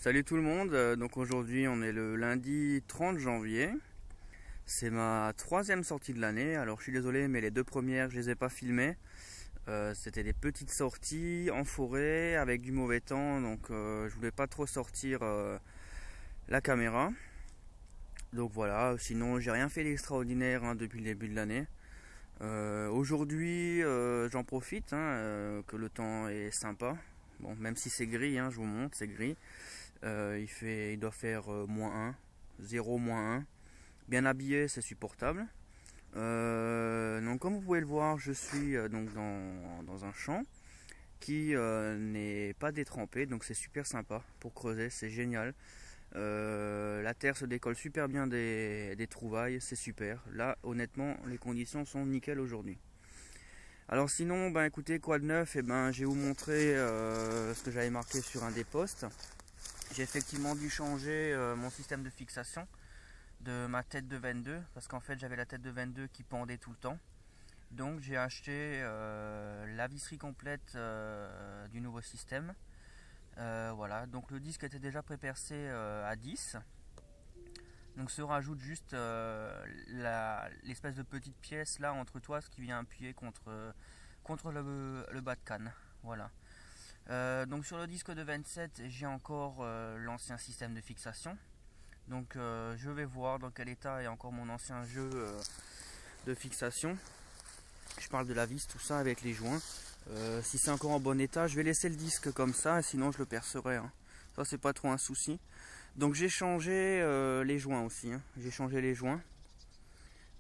Salut tout le monde, donc aujourd'hui on est le lundi 30 janvier, c'est ma troisième sortie de l'année. Alors je suis désolé mais les deux premières je les ai pas filmées, c'était des petites sorties en forêt avec du mauvais temps, donc je voulais pas trop sortir la caméra. Donc voilà, sinon j'ai rien fait d'extraordinaire depuis le début de l'année. Aujourd'hui j'en profite que le temps est sympa, bon même si c'est gris, je vous montre, c'est gris. Il doit faire -1, 0, -1. Bien habillé, c'est supportable. Donc comme vous pouvez le voir, je suis donc dans un champ qui n'est pas détrempé, donc c'est super sympa pour creuser, c'est génial. La terre se décolle super bien des trouvailles, c'est super. Là, honnêtement, les conditions sont nickel aujourd'hui. Alors sinon, écoutez, quoi de neuf? Je vais vous montrer ce que j'avais marqué sur un des posts. J'ai effectivement dû changer mon système de fixation de ma tête de 22 parce qu'en fait j'avais la tête de 22 qui pendait tout le temps. Donc j'ai acheté la visserie complète du nouveau système. Voilà, donc le disque était déjà prépercé à 10. Donc se rajoute juste l'espèce de petite pièce là entre toi, ce qui vient appuyer contre le bas de canne. Voilà. Donc sur le disque de 27 j'ai encore l'ancien système de fixation, donc je vais voir dans quel état est encore mon ancien jeu de fixation. Je parle de la vis, tout ça avec les joints. Si c'est encore en bon état, je vais laisser le disque comme ça, sinon je le percerai, ça c'est pas trop un souci. Donc j'ai changé les joints aussi, j'ai changé les joints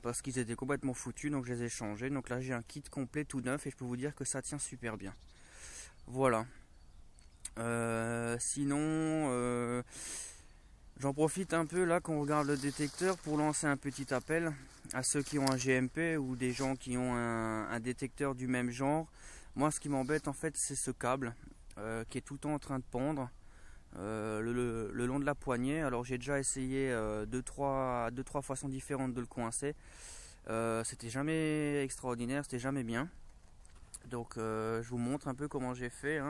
parce qu'ils étaient complètement foutus, donc je les ai changés. Donc là j'ai un kit complet tout neuf et je peux vous dire que ça tient super bien. Voilà. Sinon, j'en profite un peu là qu'on regarde le détecteur pour lancer un petit appel à ceux qui ont un GMP ou des gens qui ont un détecteur du même genre. Moi, ce qui m'embête en fait, c'est ce câble qui est tout le temps en train de pendre le long de la poignée. Alors j'ai déjà essayé deux trois façons différentes de le coincer. C'était jamais extraordinaire, c'était jamais bien. Donc je vous montre un peu comment j'ai fait.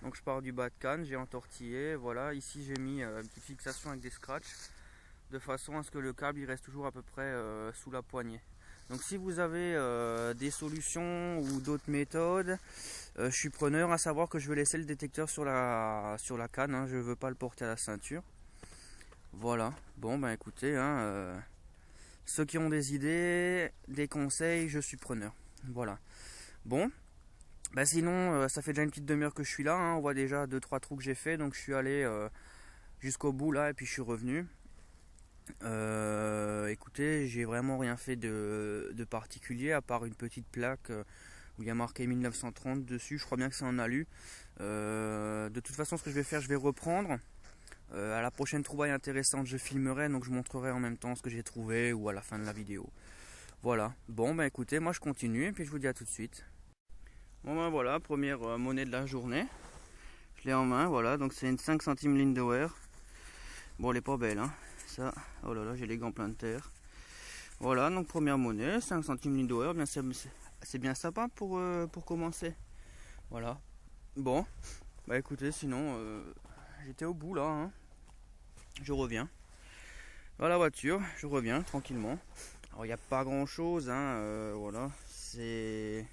Donc je pars du bas de canne, j'ai entortillé, voilà, ici j'ai mis une petite fixation avec des scratchs de façon à ce que le câble il reste toujours à peu près sous la poignée. Donc si vous avez des solutions ou d'autres méthodes, je suis preneur, à savoir que je vais laisser le détecteur sur la canne, je ne veux pas le porter à la ceinture. Voilà, bon écoutez, ceux qui ont des idées, des conseils, je suis preneur. Voilà, bon. Sinon, ça fait déjà une petite demi-heure que je suis là, on voit déjà 2-3 trous que j'ai fait, donc je suis allé jusqu'au bout là et puis je suis revenu. Écoutez, j'ai vraiment rien fait de particulier à part une petite plaque où il y a marqué 1930 dessus, je crois bien que c'est en alu. De toute façon, ce que je vais faire, je vais reprendre. À la prochaine trouvaille intéressante, je filmerai, donc je montrerai en même temps ce que j'ai trouvé ou à la fin de la vidéo. Voilà, bon écoutez, moi je continue et puis je vous dis à tout de suite. Bon voilà, première monnaie de la journée. Je l'ai en main, voilà, donc c'est une 5 centimes Lindauer. Bon, elle est pas belle, ça, oh là là, j'ai les gants pleins de terre. Voilà, donc première monnaie, 5 centimes Lindauer, bien c'est bien sympa pour commencer. Voilà, bon, écoutez, sinon, j'étais au bout là, je reviens. Voilà la voiture, je reviens tranquillement. Alors il n'y a pas grand chose, voilà, c'est...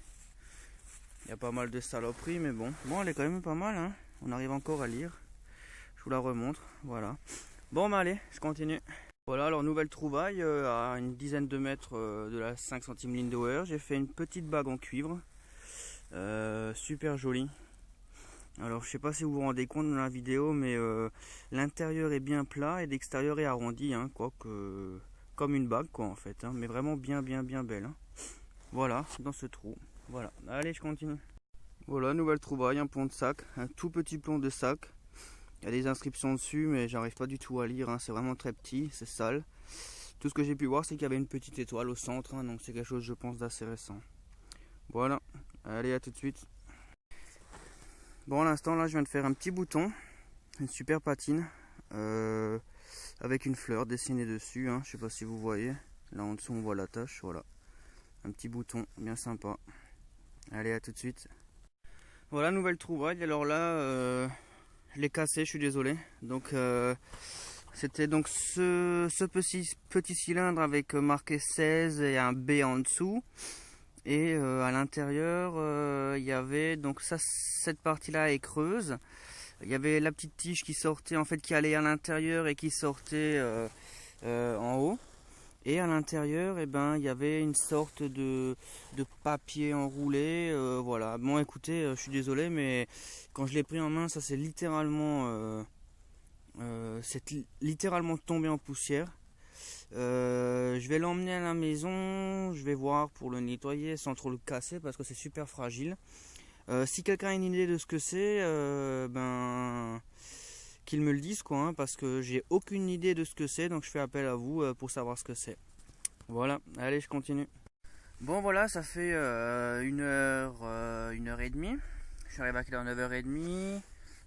Il y a pas mal de saloperies, mais bon, elle est quand même pas mal, on arrive encore à lire. Je vous la remontre, voilà. Bon, allez, je continue. Voilà, alors nouvelle trouvaille à une dizaine de mètres de la 5 centimes Lindauer. J'ai fait une petite bague en cuivre, super jolie. Alors je sais pas si vous vous rendez compte dans la vidéo, mais l'intérieur est bien plat et l'extérieur est arrondi, comme une bague quoi en fait, mais vraiment bien belle. Voilà, dans ce trou. Voilà, allez, je continue. Voilà, nouvelle trouvaille, un plomb de sac, un tout petit plomb de sac. Il y a des inscriptions dessus, mais j'arrive pas du tout à lire, hein. C'est vraiment très petit, c'est sale. Tout ce que j'ai pu voir, c'est qu'il y avait une petite étoile au centre, hein, donc c'est quelque chose, je pense, d'assez récent. Voilà, allez, à tout de suite. Bon, à l'instant, là, je viens de faire un petit bouton, une super patine, avec une fleur dessinée dessus, hein. Je sais pas si vous voyez. Là en dessous, on voit la tache, voilà. Un petit bouton, bien sympa. Allez, à tout de suite. Voilà, nouvelle trouvaille. Alors là, je l'ai cassé, je suis désolé. Donc, c'était donc ce petit cylindre avec marqué 16 et un B en dessous. Et à l'intérieur, il y avait donc ça, cette partie-là est creuse. Il y avait la petite tige qui sortait, en fait, qui allait à l'intérieur et qui sortait en haut. Et à l'intérieur, eh ben, il y avait une sorte de papier enroulé. Voilà. Bon, écoutez, je suis désolé, mais quand je l'ai pris en main, ça c'est littéralement tombé en poussière. Je vais l'emmener à la maison, je vais voir pour le nettoyer sans trop le casser parce que c'est super fragile. Si quelqu'un a une idée de ce que c'est, ben qu'il me le dise quoi, hein, parce que j'ai aucune idée de ce que c'est, donc je fais appel à vous pour savoir ce que c'est. Voilà, allez, je continue. Bon voilà, ça fait 1h et demie. Je suis arrivé à 9h30.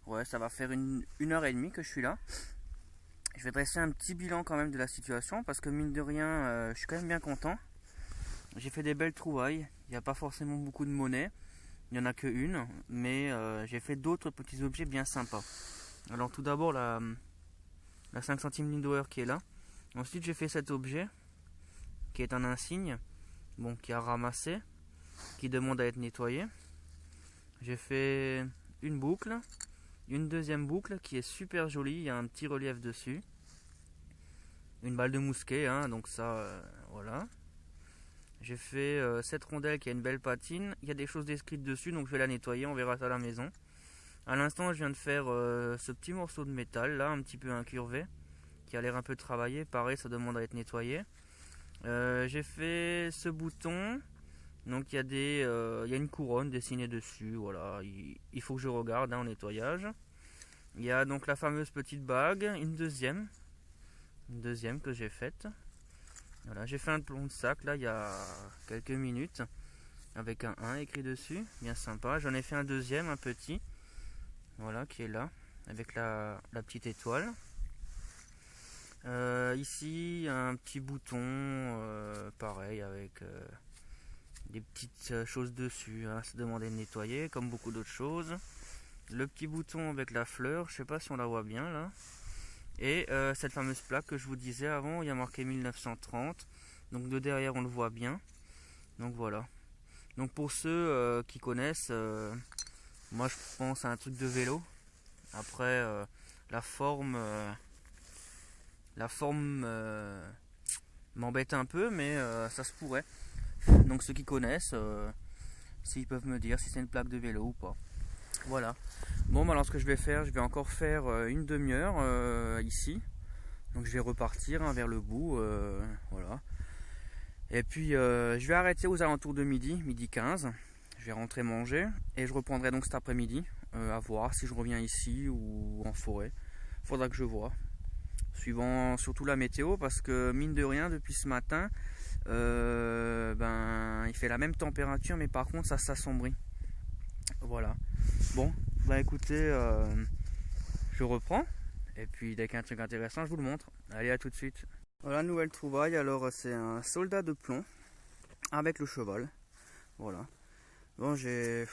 Ouais, ça va faire une heure et demie que je suis là. Je vais dresser un petit bilan quand même de la situation parce que mine de rien, je suis quand même bien content. J'ai fait des belles trouvailles. Il n'y a pas forcément beaucoup de monnaie. Il n'y en a que une, mais j'ai fait d'autres petits objets bien sympas. Alors tout d'abord la 5 centimes Lindauer qui est là. Ensuite j'ai fait cet objet qui est un insigne, bon, qui a ramassé, qui demande à être nettoyé. J'ai fait une boucle, une deuxième boucle qui est super jolie, il y a un petit relief dessus. Une balle de mousquet, hein, donc ça, voilà. J'ai fait cette rondelle qui a une belle patine. Il y a des choses décrites dessus, donc je vais la nettoyer, on verra ça à la maison. A l'instant, je viens de faire ce petit morceau de métal, là, un petit peu incurvé, qui a l'air un peu travaillé. Pareil, ça demande à être nettoyé. J'ai fait ce bouton, donc il y a une couronne dessinée dessus, voilà, il faut que je regarde hein, en nettoyage. Il y a donc la fameuse petite bague, une deuxième que j'ai faite. Voilà, j'ai fait un plomb de sac là il y a quelques minutes, avec un 1 écrit dessus, bien sympa. J'en ai fait un deuxième, un petit, voilà, qui est là, avec la petite étoile. Ici, un petit bouton, pareil, avec des petites choses dessus, hein, ça demandait de nettoyer, comme beaucoup d'autres choses. Le petit bouton avec la fleur, je sais pas si on la voit bien là. Et cette fameuse plaque que je vous disais avant, il y a marqué 1930. Donc de derrière, on le voit bien. Donc voilà. Donc pour ceux qui connaissent, moi je pense à un truc de vélo. Après, la forme... La forme m'embête un peu, mais ça se pourrait. Donc ceux qui connaissent, s'ils peuvent me dire si c'est une plaque de vélo ou pas. Voilà. Bon, bah, alors ce que je vais faire, je vais encore faire une demi-heure ici. Donc je vais repartir hein, vers le bout. Voilà. Et puis je vais arrêter aux alentours de midi 15. Je vais rentrer manger et je reprendrai donc cet après-midi à voir si je reviens ici ou en forêt. Faudra que je vois. Suivant surtout la météo parce que mine de rien depuis ce matin ben il fait la même température mais par contre ça s'assombrit. Voilà. Bon bah écoutez je reprends et puis dès qu'il y a un truc intéressant je vous le montre. Allez, à tout de suite. Voilà, nouvelle trouvaille. Alors c'est un soldat de plomb avec le cheval. Voilà. Bon, j'ai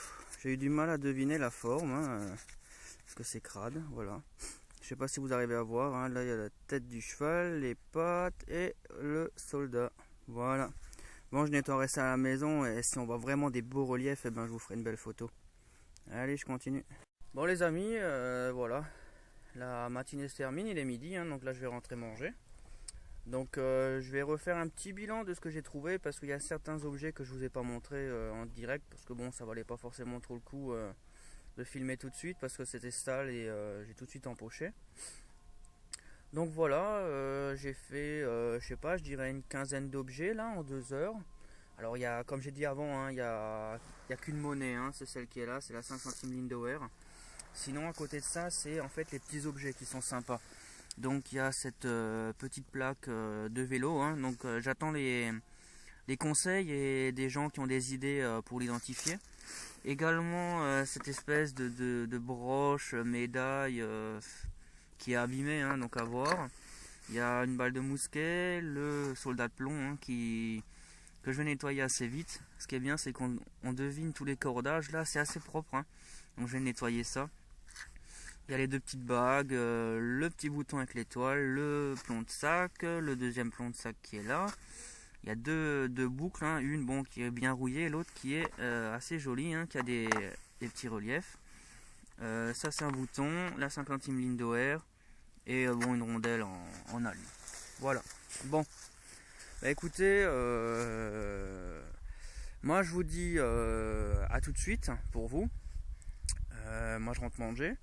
eu du mal à deviner la forme hein, parce que c'est crade. Voilà. Je sais pas si vous arrivez à voir, hein. Là il y a la tête du cheval, les pattes et le soldat. Voilà. Bon, je nettoierai ça à la maison et si on voit vraiment des beaux reliefs, eh ben, je vous ferai une belle photo. Allez, je continue. Bon les amis, voilà. La matinée se termine, il est midi, hein, donc là je vais rentrer manger. Donc je vais refaire un petit bilan de ce que j'ai trouvé parce qu'il y a certains objets que je vous ai pas montré en direct parce que bon, ça valait pas forcément trop le coup de filmer tout de suite parce que c'était sale et j'ai tout de suite empoché. Donc voilà, j'ai fait, je sais pas, je dirais une quinzaine d'objets là en 2 heures. Alors il y a, comme j'ai dit avant, hein, il y a qu'une monnaie, hein, c'est celle qui est là, c'est la 5 centimes Lindauer. Sinon à côté de ça, c'est en fait les petits objets qui sont sympas. Donc il y a cette petite plaque de vélo, hein, donc j'attends les conseils et des gens qui ont des idées pour l'identifier. Également cette espèce de broche, médaille qui est abîmée, hein, donc à voir. Il y a une balle de mousquet, le soldat de plomb hein, que je vais nettoyer assez vite. Ce qui est bien, c'est qu'on devine tous les cordages. Là, c'est assez propre, hein, donc je vais nettoyer ça. Il y a les deux petites bagues, le petit bouton avec l'étoile, le plomb de sac, le deuxième plomb de sac qui est là. Il y a deux boucles, hein, une bon, qui est bien rouillée, l'autre qui est assez jolie, hein, qui a des petits reliefs. Ça c'est un bouton, la 50e Lindauer et bon, une rondelle en alu. Voilà. Bon, bah écoutez, moi je vous dis à tout de suite pour vous. Moi je rentre manger.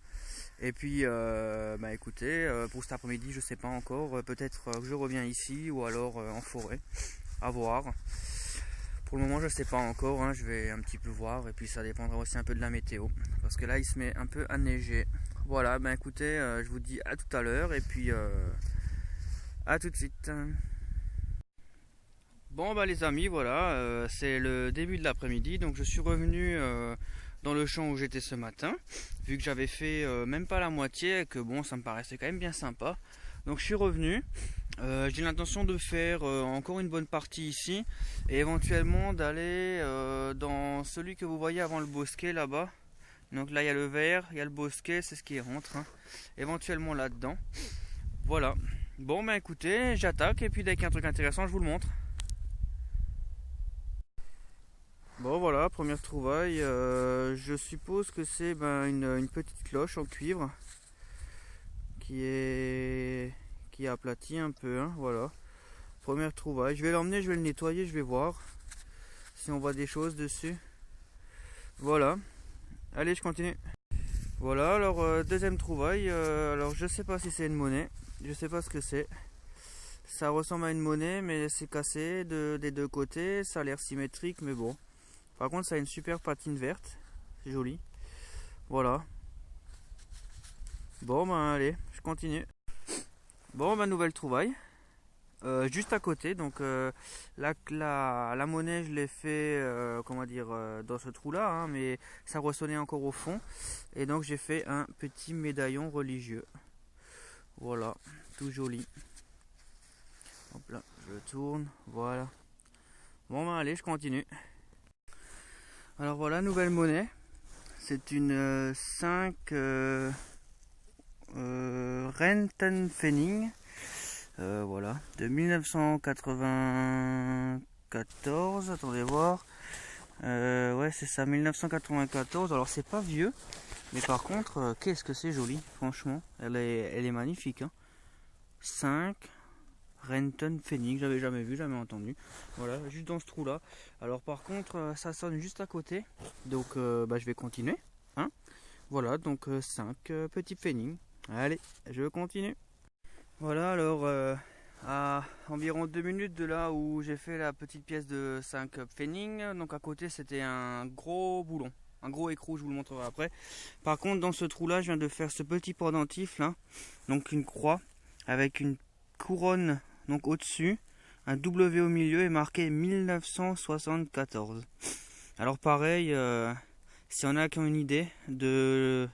Et puis, bah écoutez, pour cet après-midi, je sais pas encore. Peut-être que je reviens ici ou alors en forêt. À voir. Pour le moment, je sais pas encore. Hein, je vais un petit peu voir. Et puis, ça dépendra aussi un peu de la météo. Parce que là, il se met un peu à neiger. Voilà, ben écoutez, je vous dis à tout à l'heure. Et puis, à tout de suite. Bon, bah les amis, voilà. C'est le début de l'après-midi. Donc, je suis revenu dans le champ où j'étais ce matin. Vu que j'avais fait même pas la moitié. Et que bon, ça me paraissait quand même bien sympa. Donc je suis revenu, j'ai l'intention de faire encore une bonne partie ici et éventuellement d'aller dans celui que vous voyez avant le bosquet là-bas. Donc là il y a le vert, il y a le bosquet, c'est ce qui rentre, hein. Éventuellement là-dedans. Voilà. Bon bah écoutez, j'attaque et puis dès qu'il y a un truc intéressant je vous le montre. Bon voilà, première trouvaille, je suppose que c'est une petite cloche en cuivre qui est aplati un peu, hein, voilà. Première trouvaille, je vais l'emmener, je vais le nettoyer, je vais voir si on voit des choses dessus. Voilà, allez je continue. Voilà, alors deuxième trouvaille, alors je sais pas si c'est une monnaie, je sais pas ce que c'est. Ça ressemble à une monnaie mais c'est cassé des deux côtés, ça a l'air symétrique mais bon. Par contre ça a une super patine verte, c'est joli. Voilà. Bon ben allez, je continue. Bon ben nouvelle trouvaille. Juste à côté, donc la monnaie je l'ai fait comment dire dans ce trou là, hein, mais ça ressonnait encore au fond et donc j'ai fait un petit médaillon religieux. Voilà, tout joli. Hop là, je le tourne, voilà. Bon ben allez, je continue. Alors voilà, nouvelle monnaie. C'est une 5 Rentenpfennig. Voilà, de 1994, attendez voir. Ouais, c'est ça, 1994. Alors, c'est pas vieux, mais par contre, qu'est-ce que c'est joli, franchement. Elle est magnifique. Hein. 5 Rentenpfennig, j'avais jamais vu, jamais entendu. Voilà, juste dans ce trou-là. Alors, par contre, ça sonne juste à côté. Donc, je vais continuer. Hein. Voilà, donc 5 petits pfennig. Allez, je continue. Voilà, alors à environ 2 minutes de là où j'ai fait la petite pièce de 5 pfennig, donc à côté c'était un gros boulon, un gros écrou, je vous le montrerai après. Par contre dans ce trou là je viens de faire ce petit pendentif là, donc une croix avec une couronne donc au dessus, un W au milieu et marqué 1974. Alors pareil, s'il y en a qui ont une idée de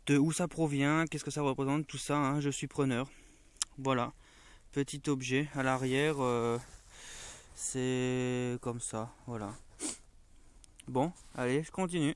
où ça provient, qu'est-ce que ça représente, tout ça, hein, je suis preneur. Voilà, petit objet à l'arrière, c'est comme ça, voilà. Bon, allez, je continue.